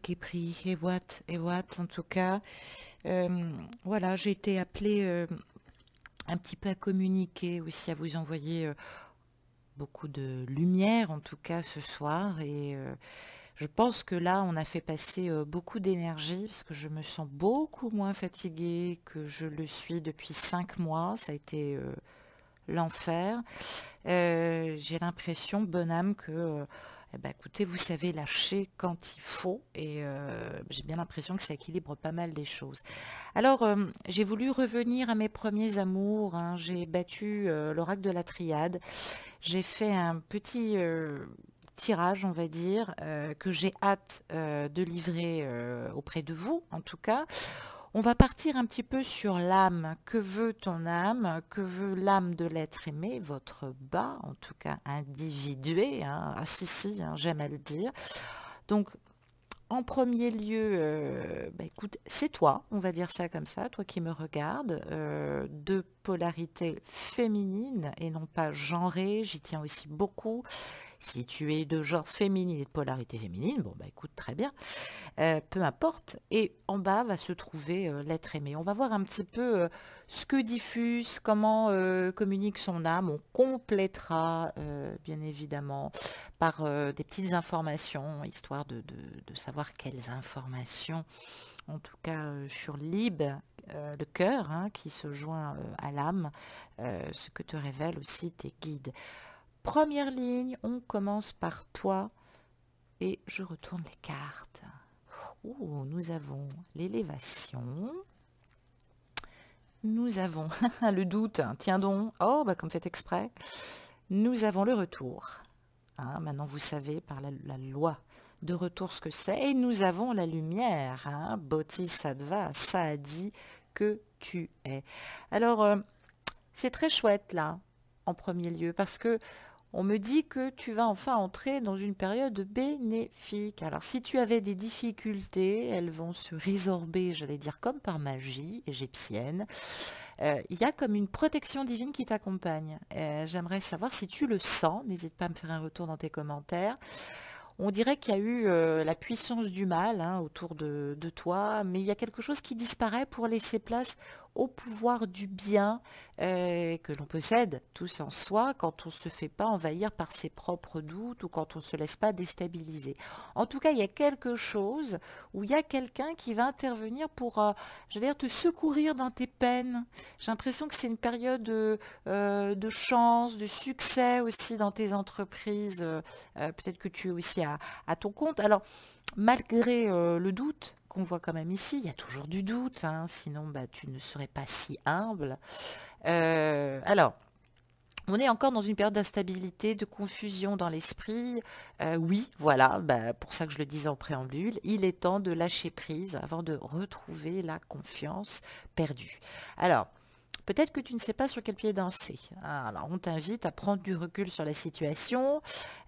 qui est pris. Et what, en tout cas. Voilà, j'ai été appelée un petit peu à communiquer aussi, à vous envoyer beaucoup de lumière, en tout cas, ce soir. Et je pense que là, on a fait passer beaucoup d'énergie, parce que je me sens beaucoup moins fatiguée que je le suis depuis 5 mois. Ça a été l'enfer. J'ai l'impression, bonne âme, que, eh ben, écoutez, vous savez lâcher quand il faut, et j'ai bien l'impression que ça équilibre pas mal les choses. Alors, j'ai voulu revenir à mes premiers amours, hein. J'ai battu l'oracle de la triade. J'ai fait un petit tirage, on va dire, que j'ai hâte de livrer auprès de vous, en tout cas. On va partir un petit peu sur l'âme. Que veut ton âme? Que veut l'âme de l'être aimé? Votre bas, en tout cas individué, hein. Ah si, si, hein, j'aime à le dire. Donc, en premier lieu, bah, écoute, c'est toi, on va dire ça comme ça, toi qui me regardes, de polarité féminine et non pas genrée, j'y tiens aussi beaucoup. Si tu es de genre féminine et de polarité féminine, bon bah écoute, très bien, peu importe. Et en bas va se trouver l'être aimé. On va voir un petit peu ce que diffuse, comment communique son âme. On complétera bien évidemment par des petites informations, histoire de savoir quelles informations, en tout cas sur l'IB, le cœur, hein, qui se joint à l'âme, ce que te révèlent aussi tes guides. Première ligne, on commence par toi et je retourne les cartes. Oh, nous avons l'élévation. Nous avons le doute, tiens donc. Oh, bah comme fait exprès. Nous avons le retour. Hein, maintenant, vous savez par la loi de retour ce que c'est. Et nous avons la lumière. Hein, Bodhisattva, ça a dit que tu es. Alors, c'est très chouette là, en premier lieu, parce que on me dit que tu vas enfin entrer dans une période bénéfique. Alors, si tu avais des difficultés, elles vont se résorber, j'allais dire, comme par magie égyptienne. Il y a comme une protection divine qui t'accompagne. J'aimerais savoir si tu le sens. N'hésite pas à me faire un retour dans tes commentaires. On dirait qu'il y a eu la puissance du mal, hein, autour de toi, mais il y a quelque chose qui disparaît pour laisser place au pouvoir du bien que l'on possède tous en soi quand on ne se fait pas envahir par ses propres doutes ou quand on ne se laisse pas déstabiliser. En tout cas, il y a quelque chose où il y a quelqu'un qui va intervenir pour, j'allais dire, te secourir dans tes peines. J'ai l'impression que c'est une période de chance, de succès aussi dans tes entreprises. Peut-être que tu es aussi à ton compte. Alors, malgré le doute qu'on voit quand même ici, il y a toujours du doute, hein, sinon bah, tu ne serais pas si humble. Alors, on est encore dans une période d'instabilité, de confusion dans l'esprit. Oui, voilà, bah, pour ça que je le disais en préambule, il est temps de lâcher prise avant de retrouver la confiance perdue. Alors, peut-être que tu ne sais pas sur quel pied danser. Alors, on t'invite à prendre du recul sur la situation.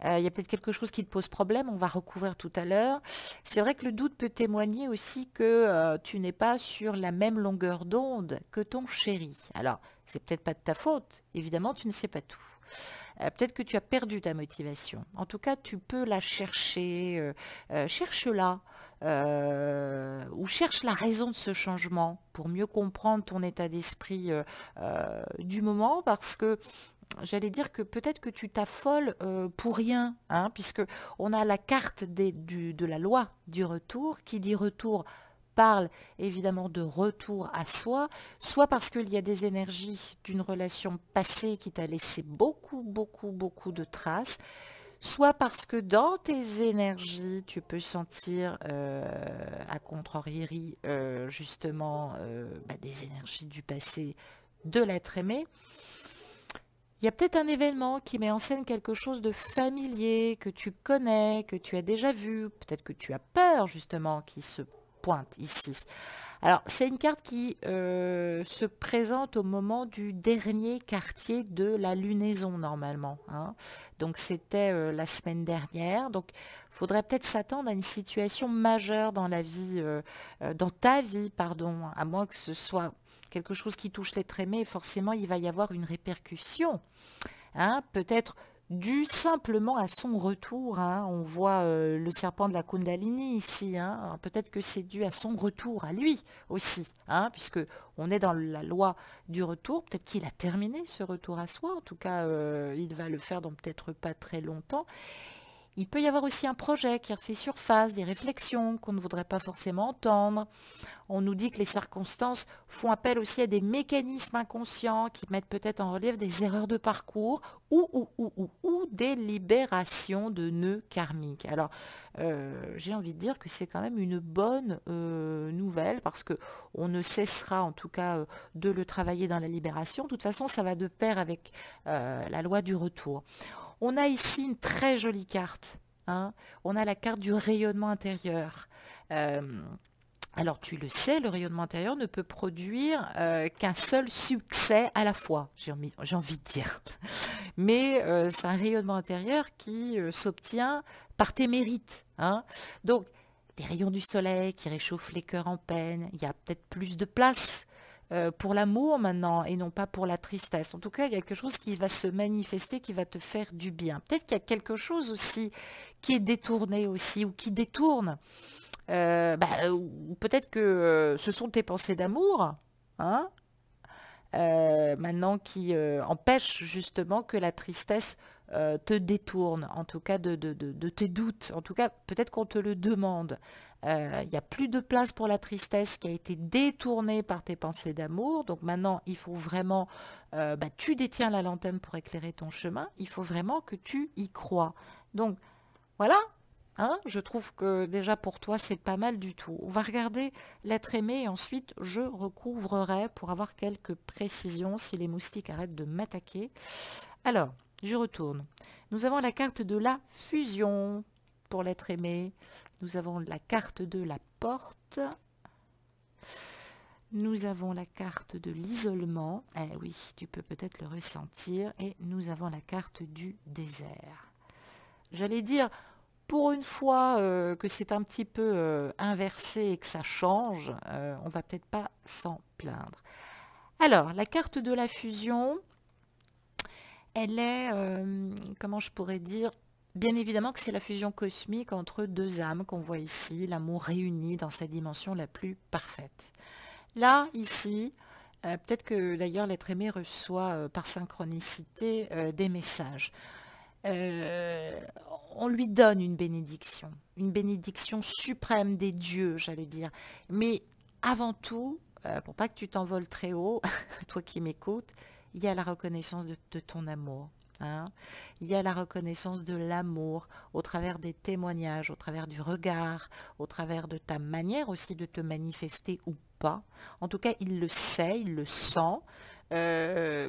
Il y a peut-être quelque chose qui te pose problème, on va recouvrir tout à l'heure. C'est vrai que le doute peut témoigner aussi que tu n'es pas sur la même longueur d'onde que ton chéri. Alors, c'est peut-être pas de ta faute, évidemment, tu ne sais pas tout. Peut-être que tu as perdu ta motivation. En tout cas, tu peux la chercher, cherche-la, ou cherche la raison de ce changement pour mieux comprendre ton état d'esprit du moment, parce que j'allais dire que peut-être que tu t'affoles pour rien, hein, puisque on a la carte de la loi du retour qui dit retour parle évidemment de retour à soi, soit parce qu'il y a des énergies d'une relation passée qui t'a laissé beaucoup, beaucoup, beaucoup de traces, soit parce que dans tes énergies, tu peux sentir, à contrariéri, justement, bah, des énergies du passé de l'être aimé. Il y a peut-être un événement qui met en scène quelque chose de familier, que tu connais, que tu as déjà vu, peut-être que tu as peur justement qui se pointe ici. Alors, c'est une carte qui se présente au moment du dernier quartier de la lunaison normalement, hein. Donc, c'était la semaine dernière. Donc, il faudrait peut-être s'attendre à une situation majeure dans la vie, dans ta vie, pardon, à moins que ce soit quelque chose qui touche l'être aimé, forcément, il va y avoir une répercussion, hein, peut-être dû simplement à son retour, hein. On voit le serpent de la Kundalini ici, hein. Peut-être que c'est dû à son retour, à lui aussi, hein, puisque on est dans la loi du retour. Peut-être qu'il a terminé ce retour à soi, en tout cas il va le faire dans peut-être pas très longtemps. Il peut y avoir aussi un projet qui refait surface, des réflexions qu'on ne voudrait pas forcément entendre. On nous dit que les circonstances font appel aussi à des mécanismes inconscients qui mettent peut-être en relief des erreurs de parcours ou des libérations de nœuds karmiques. Alors, j'ai envie de dire que c'est quand même une bonne nouvelle parce que on ne cessera en tout cas de le travailler dans la libération. De toute façon, ça va de pair avec la loi du retour. On a ici une très jolie carte, hein. On a la carte du rayonnement intérieur. Alors tu le sais, le rayonnement intérieur ne peut produire qu'un seul succès à la fois, j'ai envie de dire. Mais c'est un rayonnement intérieur qui s'obtient par tes mérites, hein. Donc, des rayons du soleil qui réchauffent les cœurs en peine, il y a peut-être plus de place pour l'amour maintenant et non pas pour la tristesse. En tout cas, il y a quelque chose qui va se manifester, qui va te faire du bien. Peut-être qu'il y a quelque chose aussi qui est détourné aussi ou qui détourne. Ou peut-être que ce sont tes pensées d'amour, hein, maintenant qui empêchent justement que la tristesse te détourne, en tout cas de tes doutes. En tout cas, peut-être qu'on te le demande. Il n'y a plus de place pour la tristesse qui a été détournée par tes pensées d'amour. Donc maintenant, il faut vraiment, tu détiens la lanterne pour éclairer ton chemin. Il faut vraiment que tu y crois. Donc voilà, hein, je trouve que déjà pour toi, c'est pas mal du tout. On va regarder l'être aimé et ensuite je recouvrerai pour avoir quelques précisions si les moustiques arrêtent de m'attaquer. Alors, je retourne. Nous avons la carte de la fusion pour l'être aimé. Nous avons la carte de la porte. Nous avons la carte de l'isolement. Eh oui, tu peux peut-être le ressentir. Et nous avons la carte du désert. J'allais dire, pour une fois que c'est un petit peu inversé et que ça change, on va peut-être pas s'en plaindre. Alors, la carte de la fusion, elle est, comment je pourrais dire, bien évidemment que c'est la fusion cosmique entre deux âmes qu'on voit ici, l'amour réuni dans sa dimension la plus parfaite. Là, ici, peut-être que d'ailleurs l'être aimé reçoit par synchronicité des messages. On lui donne une bénédiction suprême des dieux, j'allais dire. Mais avant tout, pour pas que tu t'envoles très haut, toi qui m'écoutes, il y a la reconnaissance de ton amour. Hein. Il y a la reconnaissance de l'amour au travers des témoignages, au travers du regard, au travers de ta manière aussi de te manifester ou pas. En tout cas, il le sait, il le sent. Je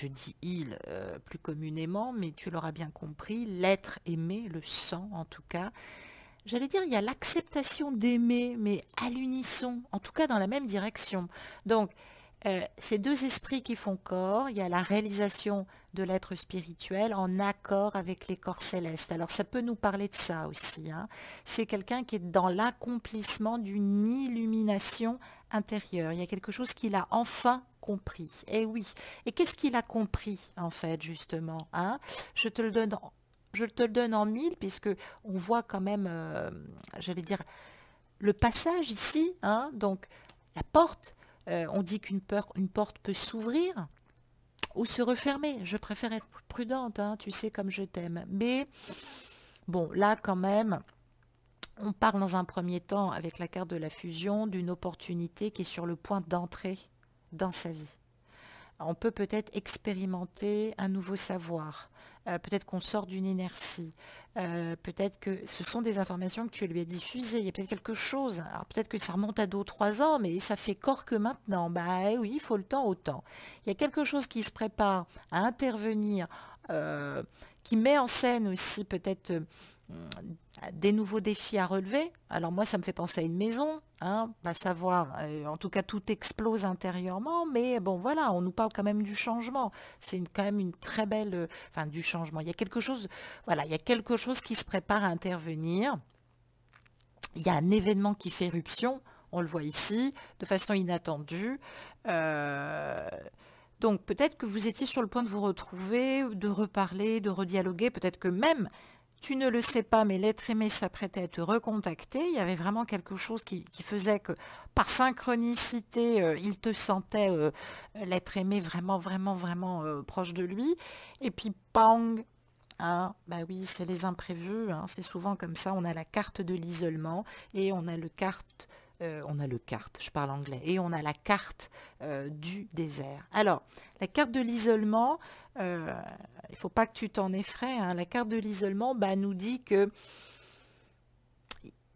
dis il plus communément, mais tu l'auras bien compris, l'être aimé le sent en tout cas. J'allais dire, il y a l'acceptation d'aimer, mais à l'unisson, en tout cas dans la même direction. Donc, ces deux esprits qui font corps, il y a la réalisation de l'être spirituel en accord avec les corps célestes. Alors ça peut nous parler de ça aussi, hein. C'est quelqu'un qui est dans l'accomplissement d'une illumination intérieure. Il y a quelque chose qu'il a enfin compris. Eh oui. Et qu'est-ce qu'il a compris en fait justement, hein? Je te le donne en mille puisque on voit quand même, j'allais dire, le passage ici, hein, donc la porte. On dit qu'une porte peut s'ouvrir ou se refermer. Je préfère être prudente, hein, tu sais comme je t'aime. Mais bon, là quand même, on parle dans un premier temps avec la carte de la fusion d'une opportunité qui est sur le point d'entrer dans sa vie. On peut peut-être expérimenter un nouveau savoir. Peut-être qu'on sort d'une inertie. Peut-être que ce sont des informations que tu lui as diffusées. Il y a peut-être quelque chose. Alors peut-être que ça remonte à 2 ou 3 ans, mais ça fait corps que maintenant. Bah oui, il faut le temps au temps. Il y a quelque chose qui se prépare à intervenir, qui met en scène aussi peut-être des nouveaux défis à relever. Alors moi, ça me fait penser à une maison, hein, à savoir, en tout cas, tout explose intérieurement, mais bon, voilà, on nous parle quand même du changement. C'est quand même une très belle, enfin, du changement. Il y a quelque chose, voilà, il y a quelque chose qui se prépare à intervenir. Il y a un événement qui fait éruption, on le voit ici, de façon inattendue. Donc peut-être que vous étiez sur le point de vous retrouver, de reparler, de redialoguer, peut-être que même tu ne le sais pas, mais l'être aimé s'apprêtait à te recontacter. Il y avait vraiment quelque chose qui faisait que par synchronicité, il te sentait l'être aimé vraiment, vraiment, vraiment proche de lui. Et puis, pang, hein, bah oui, c'est les imprévus, hein, c'est souvent comme ça. On a la carte de l'isolement et on a le carte, je parle anglais, et on a la carte du désert. Alors, la carte de l'isolement, il ne faut pas que tu t'en effraies, hein. La carte de l'isolement nous dit que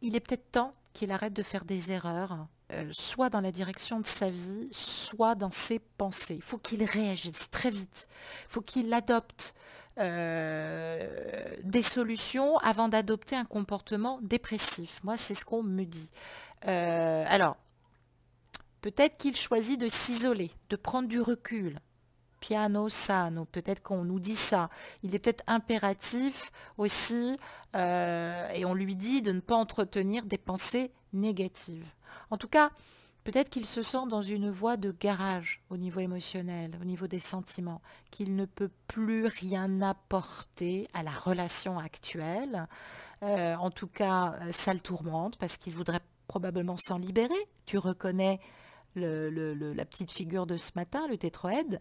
il est peut-être temps qu'il arrête de faire des erreurs, soit dans la direction de sa vie, soit dans ses pensées. Il faut qu'il réagisse très vite. Il faut qu'il adopte des solutions avant d'adopter un comportement dépressif. Moi, c'est ce qu'on me dit. Alors, peut-être qu'il choisit de s'isoler, de prendre du recul. Piano sano, peut-être qu'on nous dit ça. Il est peut-être impératif aussi, et on lui dit de ne pas entretenir des pensées négatives. En tout cas, peut-être qu'il se sent dans une voie de garage au niveau émotionnel, au niveau des sentiments, qu'il ne peut plus rien apporter à la relation actuelle. En tout cas, ça le tourmente parce qu'il voudrait probablement s'en libérer. Tu reconnais la petite figure de ce matin, le tétraède.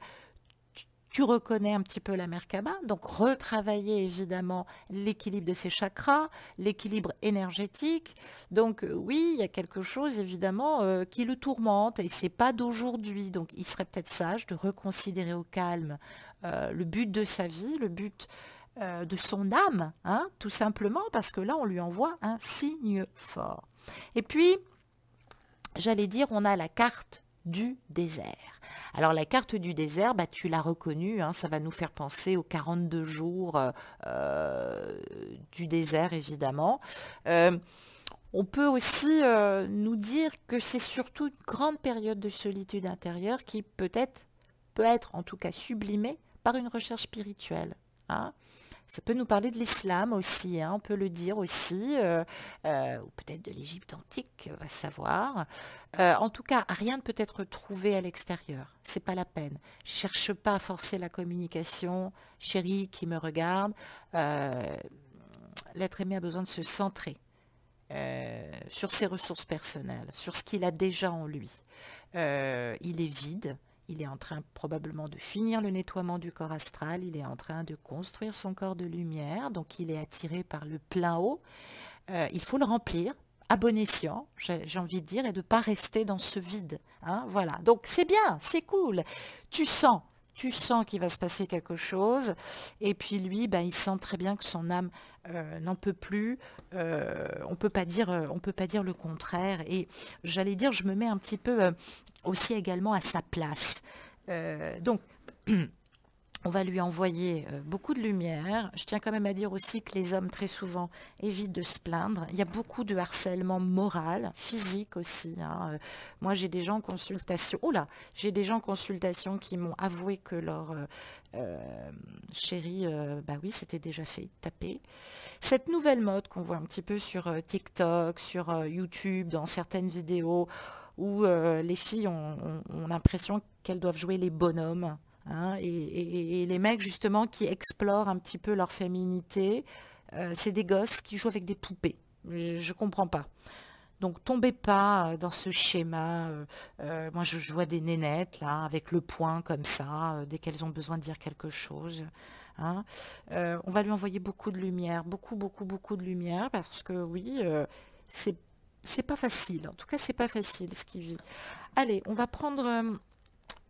Tu reconnais un petit peu la Merkaba, donc retravailler évidemment l'équilibre de ses chakras, l'équilibre énergétique. Donc oui, il y a quelque chose évidemment qui le tourmente et c'est pas d'aujourd'hui. Donc il serait peut-être sage de reconsidérer au calme le but de sa vie, le but de son âme, hein, tout simplement parce que là on lui envoie un signe fort. Et puis, j'allais dire, on a la carte du désert. Alors la carte du désert, tu l'as reconnue, hein, ça va nous faire penser aux 42 jours du désert évidemment. On peut aussi nous dire que c'est surtout une grande période de solitude intérieure qui peut être en tout cas sublimée par une recherche spirituelle, hein. Ça peut nous parler de l'islam aussi, hein, on peut le dire aussi, ou peut-être de l'Égypte antique, on va savoir. En tout cas, rien ne peut être trouvé à l'extérieur, c'est pas la peine. Cherche pas à forcer la communication, chérie qui me regarde. L'être aimé a besoin de se centrer sur ses ressources personnelles, sur ce qu'il a déjà en lui. Il est vide. Il est en train probablement de finir le nettoiement du corps astral, il est en train de construire son corps de lumière, donc il est attiré par le plein haut. Il faut le remplir, à bon escient, j'ai envie de dire, et de ne pas rester dans ce vide, hein, voilà. Donc c'est bien, c'est cool. Tu sens qu'il va se passer quelque chose, et puis lui, il sent très bien que son âme n'en peut plus. On peut pas dire le contraire. Et j'allais dire, je me mets un petit peu aussi également à sa place. Donc, on va lui envoyer beaucoup de lumière. Je tiens quand même à dire aussi que les hommes, très souvent, évitent de se plaindre. Il y a beaucoup de harcèlement moral, physique aussi, hein. Moi, j'ai des gens en consultation. Oh là, j'ai des gens en consultation qui m'ont avoué que leur chéri, oui, c'était déjà fait taper. Cette nouvelle mode qu'on voit un petit peu sur TikTok, sur YouTube, dans certaines vidéos, où les filles ont l'impression qu'elles doivent jouer les bonhommes. Hein, et les mecs justement qui explorent un petit peu leur féminité, c'est des gosses qui jouent avec des poupées. Je comprends pas. Donc tombez pas dans ce schéma. Moi je vois des nénettes là avec le poing comme ça dès qu'elles ont besoin de dire quelque chose. Hein. On va lui envoyer beaucoup de lumière, beaucoup de lumière parce que oui, c'est pas facile. En tout cas c'est pas facile ce qu'il vit. Allez, on va prendre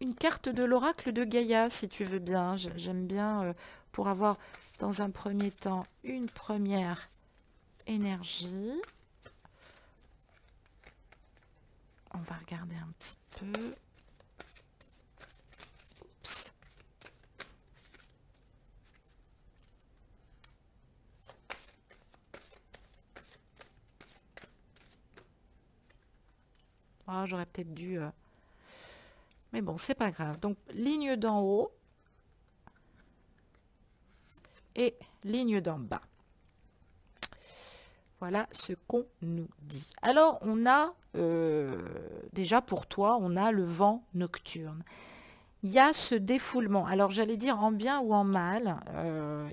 une carte de l'oracle de Gaïa, si tu veux bien. J'aime bien pour avoir dans un premier temps une première énergie. On va regarder un petit peu. Oups. Oh, j'aurais peut-être dû... Mais bon, c'est pas grave. Donc, ligne d'en haut et ligne d'en bas. Voilà ce qu'on nous dit. Alors, on a, déjà pour toi, on a le vent nocturne. il y a ce défoulement. Alors j'allais dire en bien ou en mal,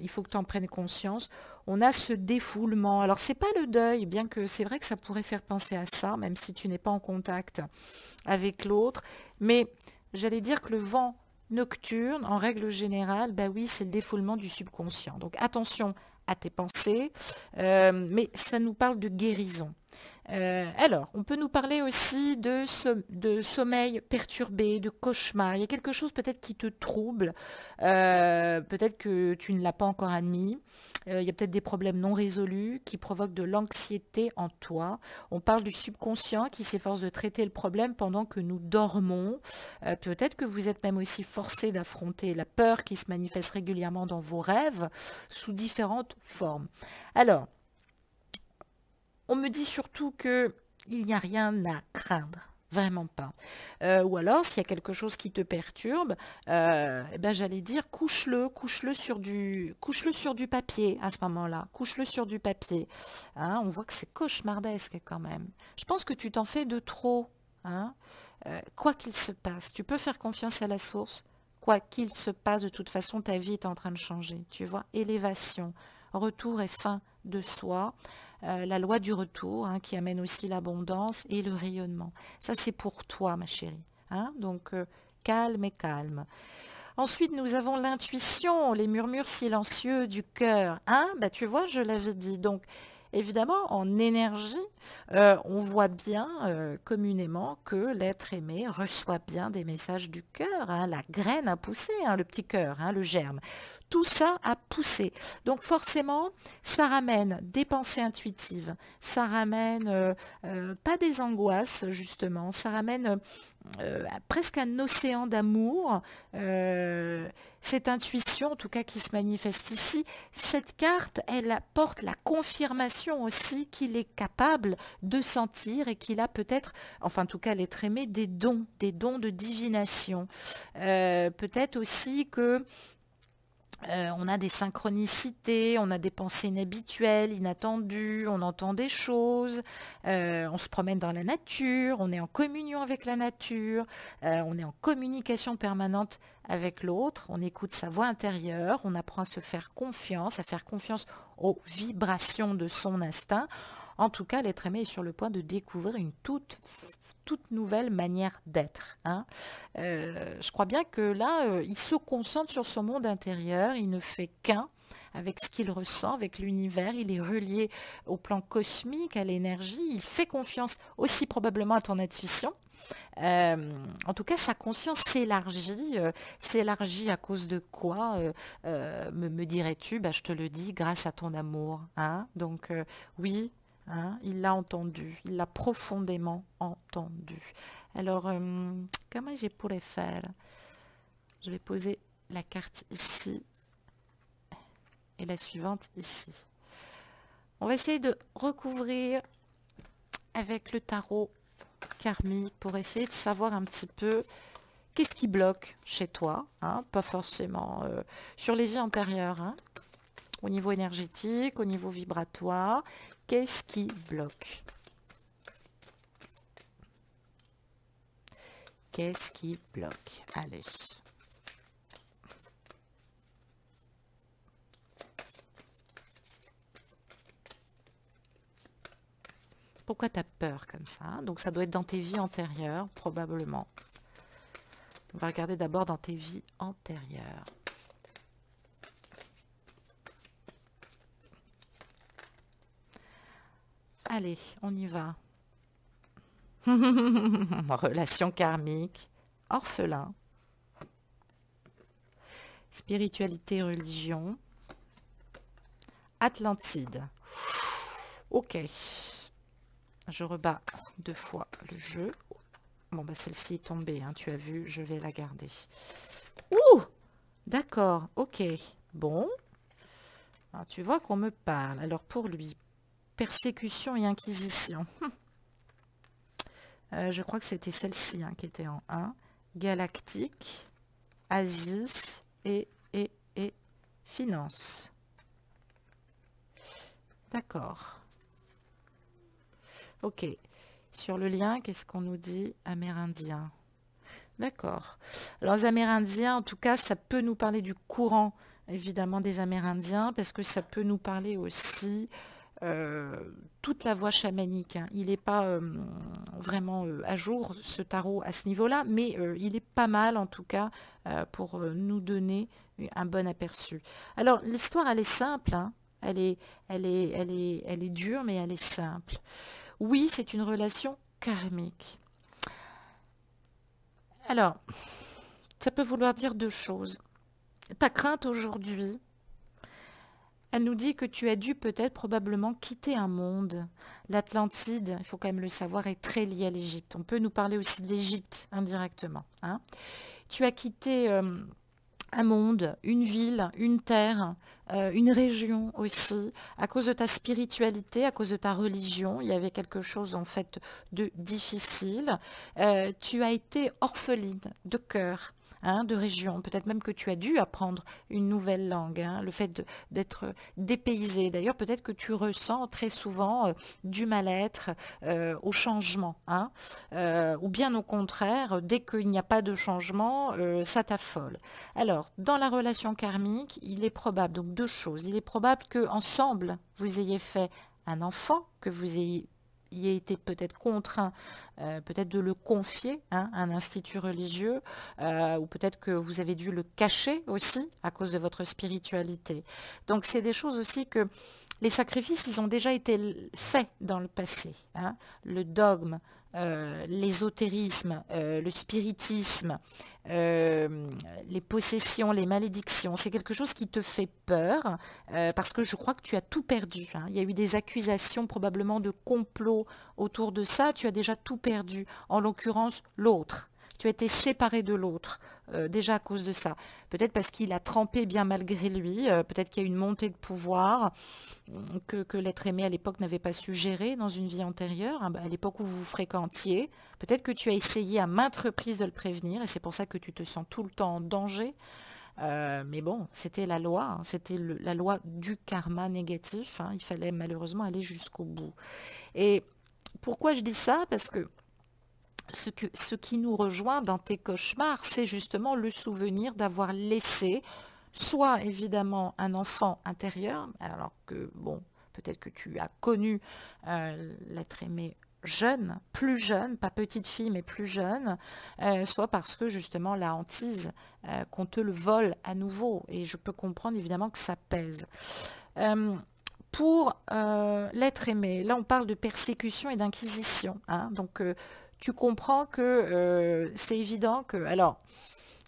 il faut que tu en prennes conscience. On a ce défoulement. Alors c'est pas le deuil, bien que c'est vrai que ça pourrait faire penser à ça, même si tu n'es pas en contact avec l'autre. Mais j'allais dire que le vent nocturne, en règle générale, bah oui, c'est le défoulement du subconscient. Donc attention à tes pensées, mais ça nous parle de guérison. Alors, on peut nous parler aussi de sommeil perturbé, de cauchemar. Il y a quelque chose peut-être qui te trouble, peut-être que tu ne l'as pas encore admis. Il y a peut-être des problèmes non résolus qui provoquent de l'anxiété en toi. On parle du subconscient qui s'efforce de traiter le problème pendant que nous dormons. Peut-être que vous êtes même aussi forcé d'affronter la peur qui se manifeste régulièrement dans vos rêves sous différentes formes. Alors, on me dit surtout que il n'y a rien à craindre, vraiment pas. Ou alors, s'il y a quelque chose qui te perturbe, eh ben, j'allais dire couche-le sur du papier à ce moment-là, couche-le sur du papier. Hein, on voit que c'est cauchemardesque quand même. Je pense que tu t'en fais de trop. Hein. Quoi qu'il se passe, tu peux faire confiance à la source. Quoi qu'il se passe, de toute façon, ta vie est en train de changer. Tu vois, élévation, retour et fin de soi. La loi du retour, hein, qui amène aussi l'abondance et le rayonnement. Ça, c'est pour toi, ma chérie. Hein, donc, calme et calme. Ensuite, nous avons l'intuition, les murmures silencieux du cœur. Hein, bah, tu vois, je l'avais dit. Donc, évidemment, en énergie, on voit bien communément que l'être aimé reçoit bien des messages du cœur. Hein, la graine a poussé, hein, le petit cœur, hein, le germe. Tout ça a poussé. Donc forcément, ça ramène des pensées intuitives. Ça ramène pas des angoisses, justement. Ça ramène presque un océan d'amour, cette intuition en tout cas qui se manifeste ici. Cette carte, elle apporte la confirmation aussi qu'il est capable de sentir et qu'il a peut-être, enfin en tout cas l'être aimé, des dons de divination. Peut-être aussi que on a des synchronicités, on a des pensées inhabituelles, inattendues, on entend des choses, on se promène dans la nature, on est en communion avec la nature, on est en communication permanente avec l'autre, on écoute sa voix intérieure, on apprend à faire confiance aux vibrations de son instinct. En tout cas, l'être aimé est sur le point de découvrir une toute nouvelle manière d'être. Hein. Je crois bien que là, il se concentre sur son monde intérieur, il ne fait qu'un avec ce qu'il ressent, avec l'univers, il est relié au plan cosmique, à l'énergie, il fait confiance aussi probablement à ton intuition. En tout cas, sa conscience s'élargit à cause de quoi, me dirais-tu? Bah, je te le dis, grâce à ton amour. Hein. Donc, oui, hein, il l'a entendu, il l'a profondément entendu. Alors, comment je pourrais faire? Je vais poser la carte ici et la suivante ici. On va essayer de recouvrir avec le tarot karmique pour essayer de savoir un petit peu qu'est-ce qui bloque chez toi, hein, pas forcément sur les vies antérieures, hein, au niveau énergétique, au niveau vibratoire, qu'est-ce qui bloque? Qu'est-ce qui bloque? Allez. Pourquoi tu as peur comme ça? Donc ça doit être dans tes vies antérieures, probablement. On va regarder d'abord dans tes vies antérieures. Allez, on y va. Relation karmique, orphelin, spiritualité, religion, Atlantide. Ok. Je rebats 2 fois le jeu. Bon, bah celle-ci est tombée, hein, tu as vu, je vais la garder. Ouh! D'accord, ok. Bon. Alors, tu vois qu'on me parle. Alors, pour lui, persécution et inquisition. Je crois que c'était celle-ci, hein, qui était en 1. Galactique, Asis et finance. D'accord. Ok. Sur le lien, qu'est-ce qu'on nous dit? Amérindien. D'accord. Alors les Amérindiens, en tout cas, ça peut nous parler du courant, évidemment, des Amérindiens, parce que ça peut nous parler aussi euh, toute la voie chamanique, hein. Il n'est pas vraiment à jour, ce tarot, à ce niveau-là, mais il est pas mal, en tout cas, pour nous donner un bon aperçu. Alors, l'histoire, elle est simple, hein. Elle est dure, mais elle est simple. Oui, c'est une relation karmique. Alors, ça peut vouloir dire deux choses. Ta crainte aujourd'hui, elle nous dit que tu as dû peut-être probablement quitter un monde. L'Atlantide, il faut quand même le savoir, est très liée à l'Égypte. On peut nous parler aussi de l'Égypte indirectement, hein. Tu as quitté un monde, une ville, une terre, une région aussi, à cause de ta spiritualité, à cause de ta religion. Il y avait quelque chose en fait de difficile. Tu as été orpheline de cœur, hein, de région. Peut-être même que tu as dû apprendre une nouvelle langue, hein, le fait d'être dépaysé. D'ailleurs, peut-être que tu ressens très souvent du mal-être au changement, hein, ou bien au contraire, dès qu'il n'y a pas de changement, ça t'affole. Alors, dans la relation karmique, il est probable, donc deux choses, il est probable que ensemble vous ayez fait un enfant, que vous ayez été peut-être contraint, peut-être de le confier, hein, à un institut religieux, ou peut-être que vous avez dû le cacher aussi à cause de votre spiritualité. Donc, c'est des choses aussi que les sacrifices, ils ont déjà été faits dans le passé, hein. Le dogme, l'ésotérisme, le spiritisme, les possessions, les malédictions, c'est quelque chose qui te fait peur parce que je crois que tu as tout perdu, hein. Il y a eu des accusations probablement de complot autour de ça, tu as déjà tout perdu, en l'occurrence l'autre. Tu as été séparé de l'autre, déjà à cause de ça. Peut-être parce qu'il a trempé bien malgré lui, peut-être qu'il y a une montée de pouvoir que l'être aimé à l'époque n'avait pas su gérer dans une vie antérieure, hein, à l'époque où vous vous fréquentiez. Peut-être que tu as essayé à maintes reprises de le prévenir et c'est pour ça que tu te sens tout le temps en danger. Mais bon, c'était la loi, hein, c'était la loi du karma négatif, hein. Il fallait malheureusement aller jusqu'au bout. Et pourquoi je dis ça? Parce que ce qui nous rejoint dans tes cauchemars, c'est justement le souvenir d'avoir laissé soit évidemment un enfant intérieur, alors que, bon, peut-être que tu as connu l'être aimé jeune, pas petite fille, mais plus jeune, soit parce que justement la hantise, qu'on te le vole à nouveau, et je peux comprendre évidemment que ça pèse. Pour l'être aimé, là on parle de persécution et d'inquisition, hein, donc tu comprends que c'est évident que, alors,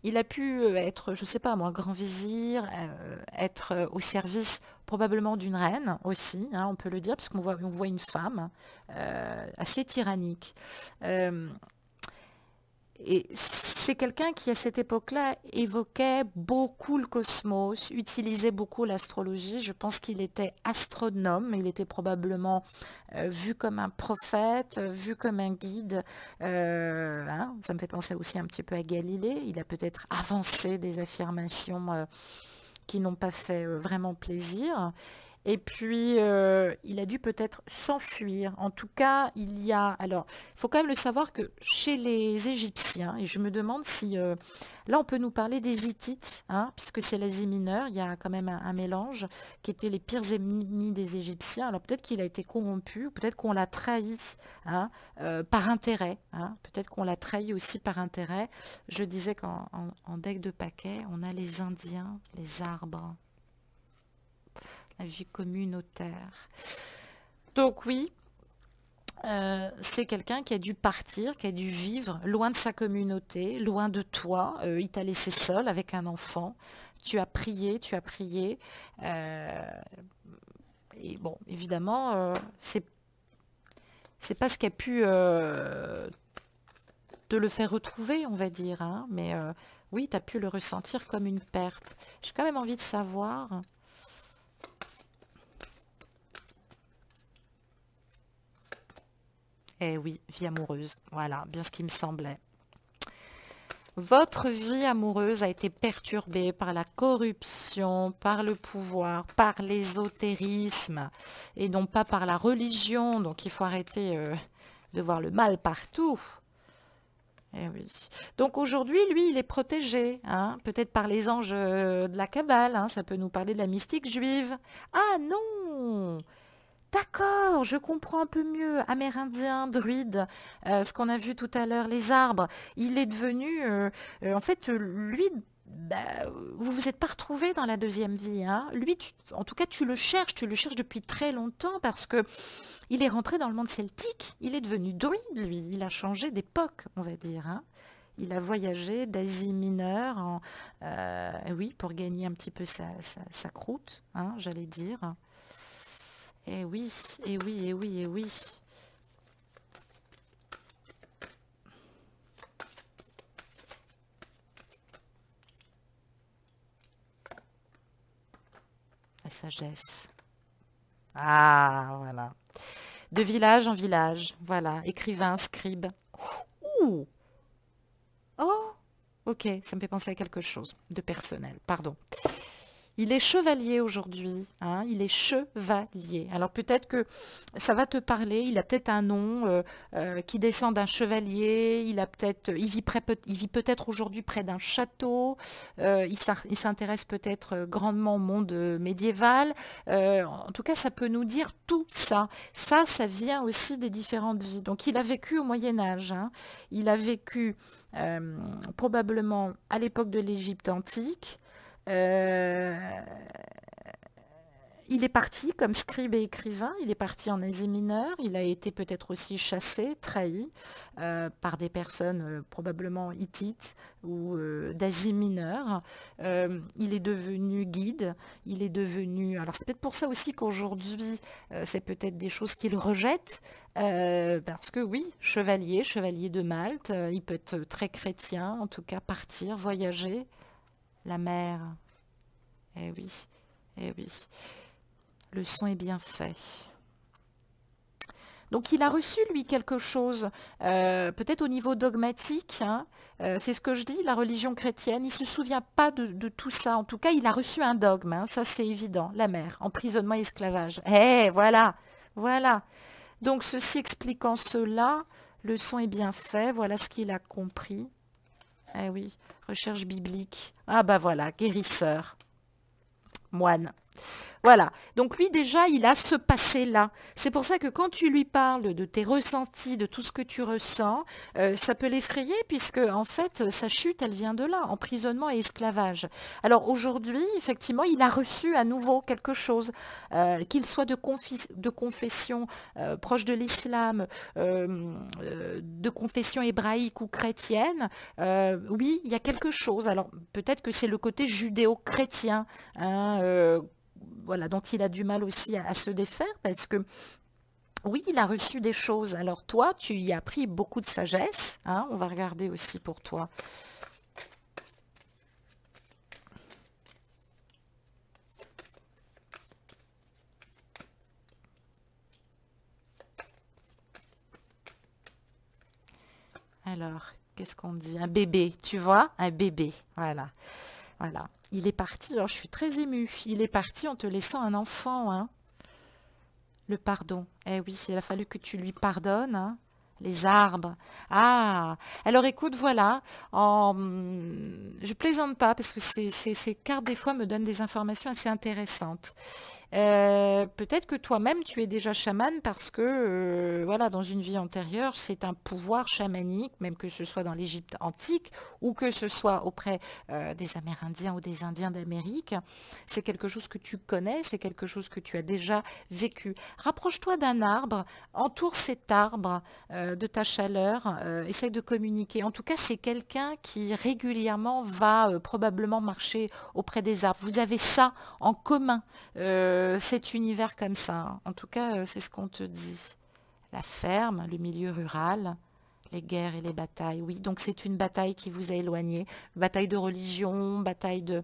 il a pu être, je ne sais pas moi, grand vizir, être au service probablement d'une reine aussi, hein, on peut le dire, parce on voit une femme assez tyrannique. Et c'est quelqu'un qui, à cette époque-là, évoquait beaucoup le cosmos, utilisait beaucoup l'astrologie. Je pense qu'il était astronome, il était probablement vu comme un prophète, vu comme un guide. Hein, ça me fait penser aussi un petit peu à Galilée. Il a peut-être avancé des affirmations qui n'ont pas fait vraiment plaisir. Et puis, il a dû peut-être s'enfuir. En tout cas, il y a... Alors, il faut quand même le savoir que chez les Égyptiens, et je me demande si... là, on peut nous parler des Hittites, hein, puisque c'est l'Asie mineure, il y a quand même un mélange, qui étaient les pires ennemis des Égyptiens. Alors, peut-être qu'il a été corrompu, peut-être qu'on l'a trahi, hein, par intérêt, hein. Peut-être qu'on l'a trahi aussi par intérêt. Je disais qu'en deck de paquet, on a les Indiens, les arbres, la vie communautaire. Donc oui, c'est quelqu'un qui a dû partir, qui a dû vivre loin de sa communauté, loin de toi. Il t'a laissé seul avec un enfant. Tu as prié, tu as prié. Et bon, évidemment, c'est pas ce qui a pu te le faire retrouver, on va dire, hein. Mais oui, tu as pu le ressentir comme une perte. J'ai quand même envie de savoir... Eh oui, vie amoureuse. Voilà, bien ce qui me semblait. Votre vie amoureuse a été perturbée par la corruption, par le pouvoir, par l'ésotérisme et non pas par la religion. Donc il faut arrêter de voir le mal partout. Eh oui. Donc aujourd'hui, lui, il est protégé, hein, peut-être par les anges de la Kabbale, hein, ça peut nous parler de la mystique juive. Ah non! D'accord, je comprends un peu mieux. Amérindien, druide, ce qu'on a vu tout à l'heure, les arbres. Il est devenu, en fait, lui, bah, vous vous êtes pas retrouvé dans la deuxième vie, hein. Lui, en tout cas, tu le cherches depuis très longtemps parce que il est rentré dans le monde celtique. Il est devenu druide, lui. Il a changé d'époque, on va dire, hein. Il a voyagé d'Asie mineure, oui, pour gagner un petit peu sa croûte, hein, j'allais dire. Eh oui, eh oui, eh oui, eh oui. La sagesse. Ah, voilà. De village en village, voilà. Écrivain, scribe. Ouh. Oh, ok, ça me fait penser à quelque chose de personnel, pardon. Il est chevalier aujourd'hui, hein, il est chevalier. Alors peut-être que ça va te parler, il a peut-être un nom qui descend d'un chevalier, il vit peut-être aujourd'hui près d'un château, il s'intéresse peut-être grandement au monde médiéval. En tout cas, ça peut nous dire tout ça. Ça vient aussi des différentes vies. Donc il a vécu au Moyen Âge, hein. Il a vécu probablement à l'époque de l'Égypte antique. Euh, il est parti comme scribe et écrivain, il est parti en Asie mineure, il a été peut-être aussi chassé, trahi par des personnes probablement hittites ou d'Asie mineure. Il est devenu guide, il est devenu... Alors c'est peut-être pour ça aussi qu'aujourd'hui, c'est peut-être des choses qu'il rejette, parce que oui, chevalier de Malte, il peut être très chrétien, en tout cas partir, voyager. La mer, eh oui, eh oui, le son est bien fait. Donc il a reçu, lui, quelque chose, peut-être au niveau dogmatique, hein, c'est ce que je dis, la religion chrétienne, il ne se souvient pas de tout ça. En tout cas, il a reçu un dogme, hein, ça c'est évident, la mer, emprisonnement et esclavage. Eh, voilà, voilà. Donc ceci expliquant cela, le son est bien fait, voilà ce qu'il a compris. Eh oui, recherche biblique. Ah bah voilà, guérisseur, moine. Voilà, donc lui déjà, il a ce passé-là. C'est pour ça que quand tu lui parles de tes ressentis, de tout ce que tu ressens, ça peut l'effrayer puisque en fait, sa chute, elle vient de là, emprisonnement et esclavage. Alors aujourd'hui, effectivement, il a reçu à nouveau quelque chose, qu'il soit de confession proche de l'islam, de confession hébraïque ou chrétienne. Oui, il y a quelque chose. Alors peut-être que c'est le côté judéo-chrétien, hein, voilà, dont il a du mal aussi à se défaire parce que oui, il a reçu des choses. Alors toi, tu y as pris beaucoup de sagesse, hein, on va regarder aussi pour toi. Alors, qu'est-ce qu'on dit? Un bébé, tu vois? Un bébé, voilà. Voilà. Il est parti, alors je suis très émue. Il est parti en te laissant un enfant, hein. Le pardon. Eh oui, il a fallu que tu lui pardonnes, hein. Les arbres. Ah, alors écoute, voilà, je plaisante pas parce que ces cartes des fois me donnent des informations assez intéressantes. Peut-être que toi-même tu es déjà chaman parce que voilà, dans une vie antérieure, c'est un pouvoir chamanique, même que ce soit dans l'Égypte antique ou que ce soit auprès des Amérindiens ou des Indiens d'Amérique. C'est quelque chose que tu connais, c'est quelque chose que tu as déjà vécu. Rapproche-toi d'un arbre, entoure cet arbre de ta chaleur, essaye de communiquer. En tout cas, c'est quelqu'un qui régulièrement va probablement marcher auprès des arbres. Vous avez ça en commun, cet univers comme ça, hein. En tout cas, c'est ce qu'on te dit. La ferme, le milieu rural, les guerres et les batailles. Oui, donc c'est une bataille qui vous a éloigné. Bataille de religion, bataille de...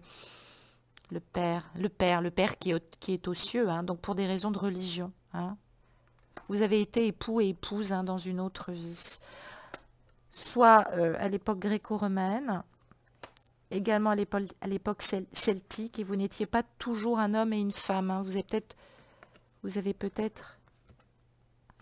le père qui est aux cieux, hein, donc pour des raisons de religion, hein. Vous avez été époux et épouse, hein, dans une autre vie. Soit à l'époque gréco-romaine, également à l'époque celtique, et vous n'étiez pas toujours un homme et une femme, hein. Vous avez peut-être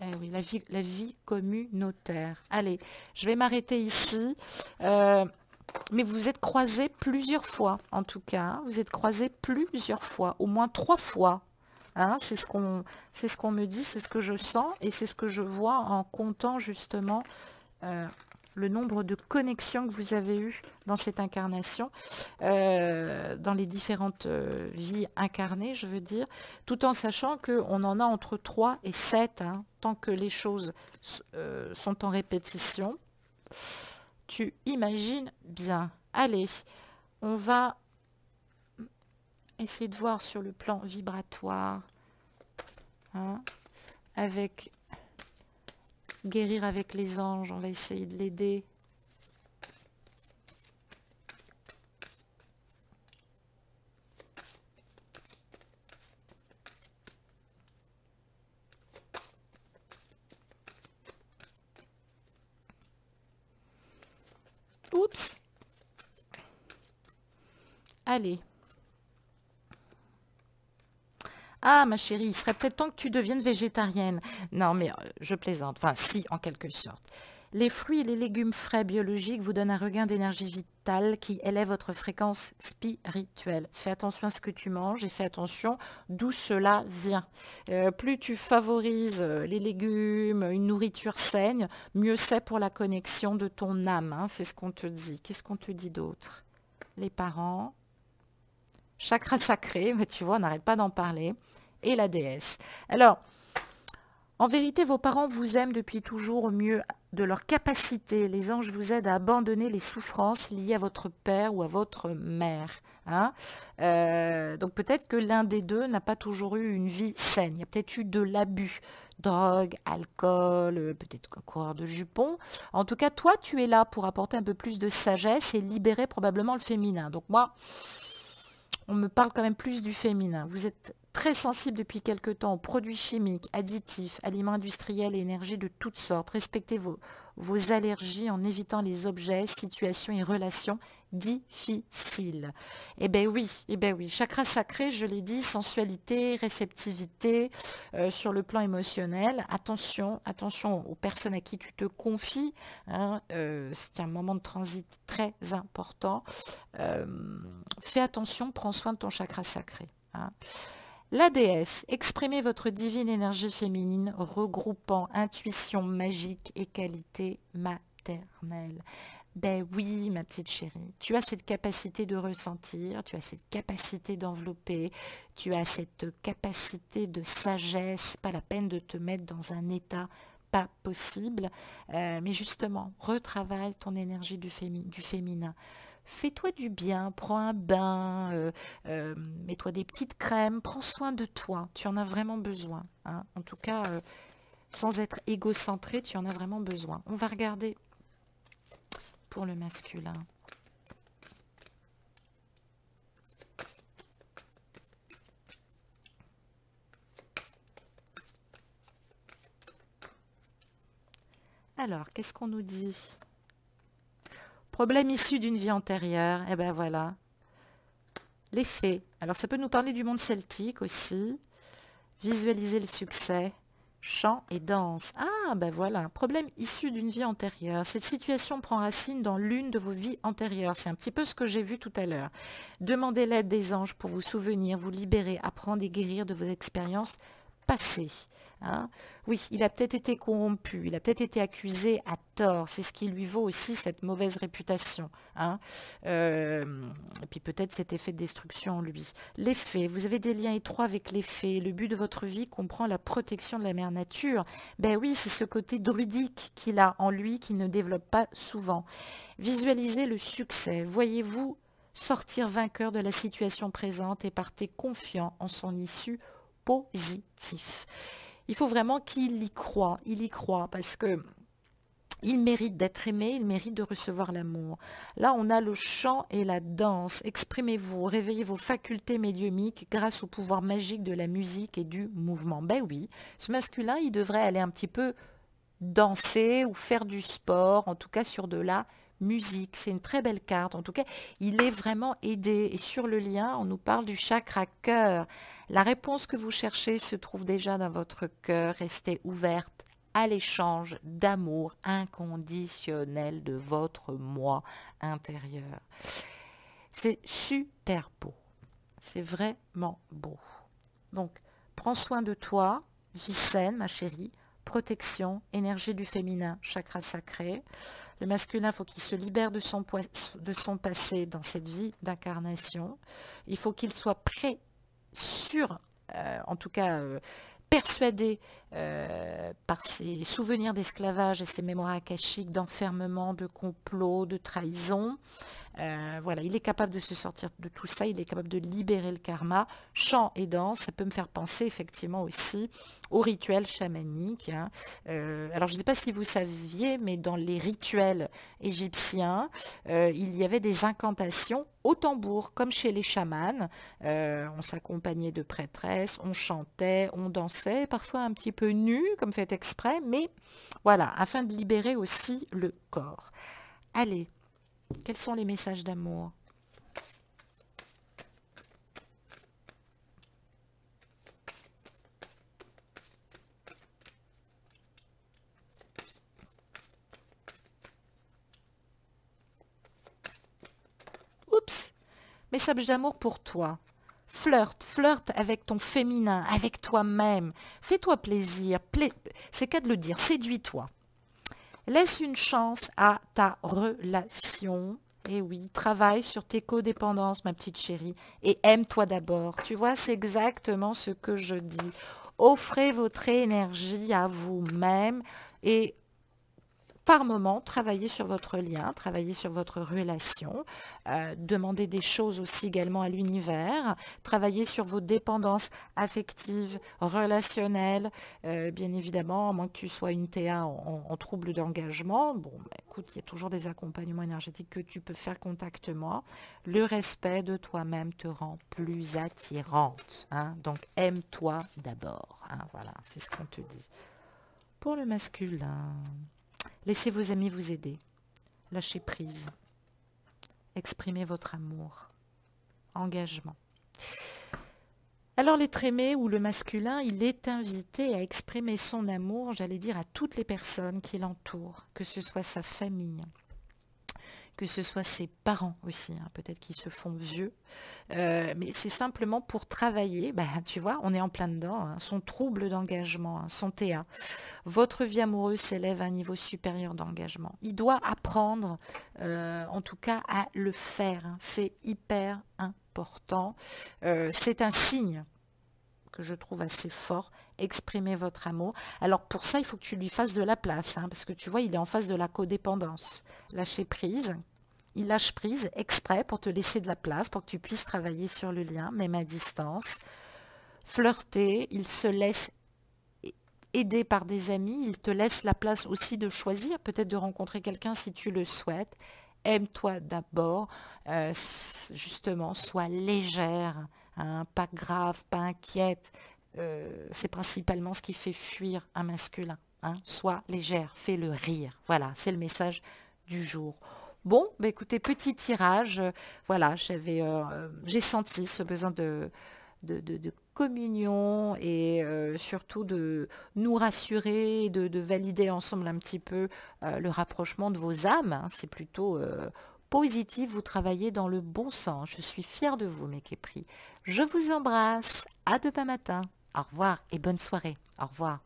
Eh oui, la vie communautaire. Allez, je vais m'arrêter ici. Mais vous vous êtes croisés plusieurs fois, en tout cas. Hein. Vous êtes croisés plusieurs fois, au moins 3 fois. Hein, c'est ce qu'on me dit, c'est ce que je sens et c'est ce que je vois en comptant justement le nombre de connexions que vous avez eues dans cette incarnation, dans les différentes vies incarnées, je veux dire, tout en sachant qu'on en a entre 3 et 7, hein, tant que les choses sont en répétition. Tu imagines bien. Allez, on va essayer de voir sur le plan vibratoire, hein, avec guérir avec les anges, on va essayer de l'aider. Oups. Allez. Ah, ma chérie, il serait peut-être temps que tu deviennes végétarienne. Non, mais je plaisante. Enfin, si, en quelque sorte. Les fruits et les légumes frais biologiques vous donnent un regain d'énergie vitale qui élève votre fréquence spirituelle. Fais attention à ce que tu manges et fais attention d'où cela vient. Plus tu favorises les légumes, une nourriture saine, mieux c'est pour la connexion de ton âme. Hein, c'est ce qu'on te dit. Qu'est-ce qu'on te dit d'autre? Les parents. Chakra sacré, mais tu vois, on n'arrête pas d'en parler. Et la déesse. Alors, en vérité, vos parents vous aiment depuis toujours au mieux de leur capacité. Les anges vous aident à abandonner les souffrances liées à votre père ou à votre mère. Hein. Donc peut-être que l'un des deux n'a pas toujours eu une vie saine. Il y a peut-être eu de l'abus. Drogue, alcool, peut-être un coureur de jupons. En tout cas, toi, tu es là pour apporter un peu plus de sagesse et libérer probablement le féminin. Donc moi, on me parle quand même plus du féminin. Vous êtes très sensible depuis quelque temps aux produits chimiques, additifs, aliments industriels et énergies de toutes sortes. Respectez vos allergies en évitant les objets, situations et relations difficiles. Eh bien oui, chakra sacré, je l'ai dit, sensualité, réceptivité sur le plan émotionnel. Attention aux personnes à qui tu te confies. Hein, c'est un moment de transit très important. Fais attention, prends soin de ton chakra sacré. Hein. La déesse, exprimez votre divine énergie féminine regroupant intuition magique et qualité maternelle. Ben oui, ma petite chérie, tu as cette capacité de ressentir, tu as cette capacité d'envelopper, tu as cette capacité de sagesse, pas la peine de te mettre dans un état pas possible, mais justement, retravaille ton énergie du féminin. Fais-toi du bien, prends un bain, mets-toi des petites crèmes, prends soin de toi, tu en as vraiment besoin. Hein. En tout cas, sans être égocentré, tu en as vraiment besoin. On va regarder pour le masculin. Alors, qu'est-ce qu'on nous dit ? Problème issu d'une vie antérieure, et ben voilà. Les fées. Alors ça peut nous parler du monde celtique aussi. Visualiser le succès. Chant et danse. Ah ben voilà. Problème issu d'une vie antérieure. Cette situation prend racine dans l'une de vos vies antérieures. C'est un petit peu ce que j'ai vu tout à l'heure. Demandez l'aide des anges pour vous souvenir, vous libérer, apprendre et guérir de vos expériences passées. Hein. Oui, il a peut-être été corrompu, il a peut-être été accusé à tort, c'est ce qui lui vaut aussi cette mauvaise réputation. Hein. Et puis peut-être cet effet de destruction en lui. Les fées, vous avez des liens étroits avec les fées, le but de votre vie comprend la protection de la mère nature. Ben oui, c'est ce côté druidique qu'il a en lui qui ne développe pas souvent. Visualisez le succès, voyez-vous sortir vainqueur de la situation présente et partez confiant en son issue positif. Il faut vraiment qu'il y croit, parce que il mérite d'être aimé, il mérite de recevoir l'amour. Là, on a le chant et la danse. Exprimez-vous, réveillez vos facultés médiumiques grâce au pouvoir magique de la musique et du mouvement. Ben oui, ce masculin, il devrait aller un petit peu danser ou faire du sport, en tout cas sur de la musique. C'est une très belle carte. En tout cas, il est vraiment aidé. Et sur le lien, on nous parle du chakra cœur. La réponse que vous cherchez se trouve déjà dans votre cœur. Restez ouverte à l'échange d'amour inconditionnel de votre moi intérieur. C'est super beau. C'est vraiment beau. Donc, prends soin de toi, vie saine, ma chérie, protection, énergie du féminin, chakra sacré. Le masculin, il faut qu'il se libère de son passé dans cette vie d'incarnation. Il faut qu'il soit prêt, sûr, en tout cas persuadé par ses souvenirs d'esclavage et ses mémoires akashiques, d'enfermement, de complot, de trahison. Voilà, il est capable de se sortir de tout ça, il est capable de libérer le karma. Chant et danse, ça peut me faire penser effectivement aussi aux rituels chamaniques. Hein. Alors je ne sais pas si vous saviez, mais dans les rituels égyptiens, il y avait des incantations au tambour, comme chez les chamans. On s'accompagnait de prêtresses, on chantait, on dansait, parfois un petit peu nu, comme fait exprès, mais voilà, afin de libérer aussi le corps. Allez. Quels sont les messages d'amour? Oups! Message d'amour pour toi. Flirte avec ton féminin, avec toi-même. Fais-toi plaisir. C'est qu'à de le dire, séduis-toi. Laisse une chance à ta relation. Et oui, travaille sur tes codépendances, ma petite chérie. Et aime-toi d'abord. Tu vois, c'est exactement ce que je dis. Offrez votre énergie à vous-même et par moment, travaillez sur votre lien, travaillez sur votre relation, demandez des choses aussi également à l'univers, travaillez sur vos dépendances affectives, relationnelles, bien évidemment, à moins que tu sois une TA en trouble d'engagement. Bon, bah, écoute, il y a toujours des accompagnements énergétiques que tu peux faire, contacte-moi. Le respect de toi-même te rend plus attirante. Hein, donc, aime-toi d'abord. Hein, voilà, c'est ce qu'on te dit. Pour le masculin... Laissez vos amis vous aider. Lâchez prise. Exprimez votre amour. Engagement. Alors l'être aimé ou le masculin, il est invité à exprimer son amour, j'allais dire, à toutes les personnes qui l'entourent, que ce soit sa famille, que ce soit ses parents aussi, hein, peut-être qu'ils se font vieux, mais c'est simplement pour travailler, bah, tu vois, on est en plein dedans, hein, son trouble d'engagement, hein, son TA. Votre vie amoureuse s'élève à un niveau supérieur d'engagement. Il doit apprendre, en tout cas, à le faire. Hein. C'est hyper important. C'est un signe que je trouve assez fort. Exprimez votre amour. Alors pour ça, il faut que tu lui fasses de la place, hein, parce que tu vois, il est en face de la codépendance. Lâcher prise. Il lâche prise exprès pour te laisser de la place, pour que tu puisses travailler sur le lien, même à distance. Flirter, il se laisse aider par des amis, il te laisse la place aussi de choisir, peut-être de rencontrer quelqu'un si tu le souhaites. Aime-toi d'abord, justement, sois légère, hein, pas grave, pas inquiète. C'est principalement ce qui fait fuir un masculin. Hein. Sois légère, fais-le rire. Voilà, c'est le message du jour. Bon, bah écoutez, petit tirage, voilà, j'ai senti ce besoin de communion et surtout de nous rassurer, de valider ensemble un petit peu le rapprochement de vos âmes. Hein. C'est plutôt positif, vous travaillez dans le bon sens. Je suis fière de vous, mes képris. Je vous embrasse, à demain matin. Au revoir et bonne soirée. Au revoir.